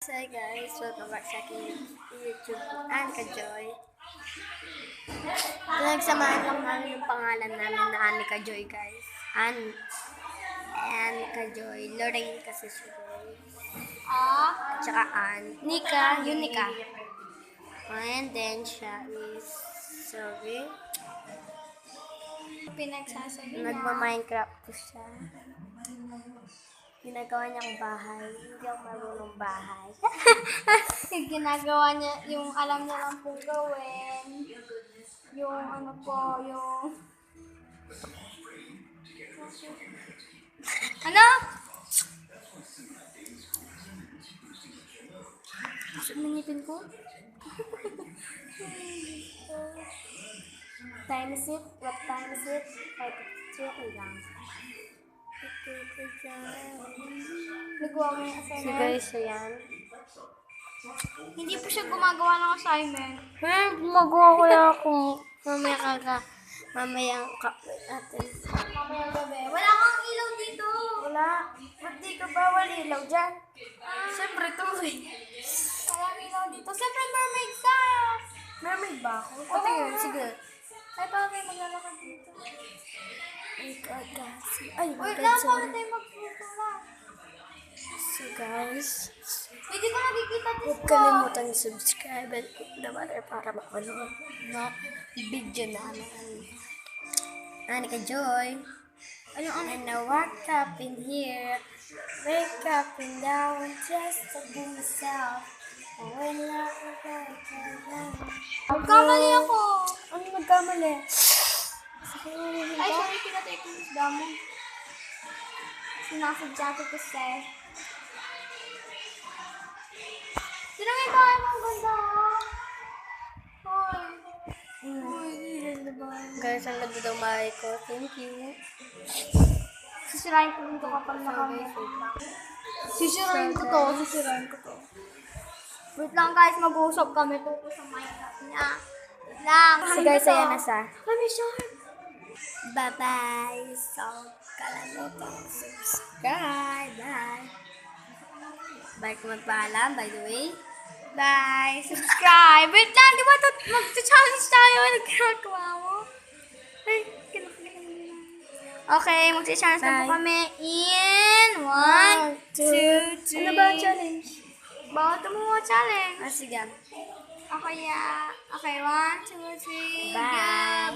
Hi guys, welcome back sa aking YouTube, Anika Joy. Nagsamahan lang namin yung pangalan namin na Anika Joy guys. Anika Joy. Lorraine kasi si Joy. Tsaka Nika, yun Nika. And then siya is Zoe. Pinagsasabi niya. Nagma-Minecraft ko siya. Ginagawa niyang bahay. Hindi ako marunong bahay. Ginagawa niya, yung alam niya lang pong gawin. Yung ano po, yung... Ano? Sumingipin ko. Time is it? What time is it? 5:30 lang. Nagawa mo yung So assignment. guys, ayan. Hindi po siya gumagawa ng assignment. Gumagawa ko lang kung mamaya natin. Mamayang gabi. Wala kang ilaw dito. Wala. Ba't di ka bawal ilaw dyan? Siyempre to eh. Walang ilaw dito. Siyempre mermaid ka. Mermaid ba ako? Pati yun, sige. Ay, bakit maglalakad dito? Ay, God, kasi. Ay, Wait God, lang, sorry. paano tayo magputo lang? So guys, Hindi ko nakikita dito. huwag kalimutan subscribe and click the button para mapanood no video namin. Anika Joy. And I walked up in here, wake up and down just to be myself. When Magkamali ako. Ano nagkamali? Ay, sorry, pinatay ko yung isda mo. Sinasadya ko kasi. Sino may bahay mong ganda? Hoy. Hoy, ganda ba? Guys, ang ganda daw bahay ko. Thank you. Sisirain ko dito kapag nakamit. Sisirain ko to. Wait lang guys, mag-uusap kami tungkol sa Minecraft niya. Wait lang. So guys, ayan na sa. Kami short. Bye-bye. So, kalimutan subscribe. Bye. Bye ko magpaalam, by the way. Bye. Subscribe. Wait lang, di ba mag-challenge tayo? Nagkakawa mo. Ay, okay, mag-challenge na po Bye. kami in 1, 2, 3. Ano ba ang challenge? Bawat mo challenge. Ah, sige. Okay, 1, 2, 3. Bye.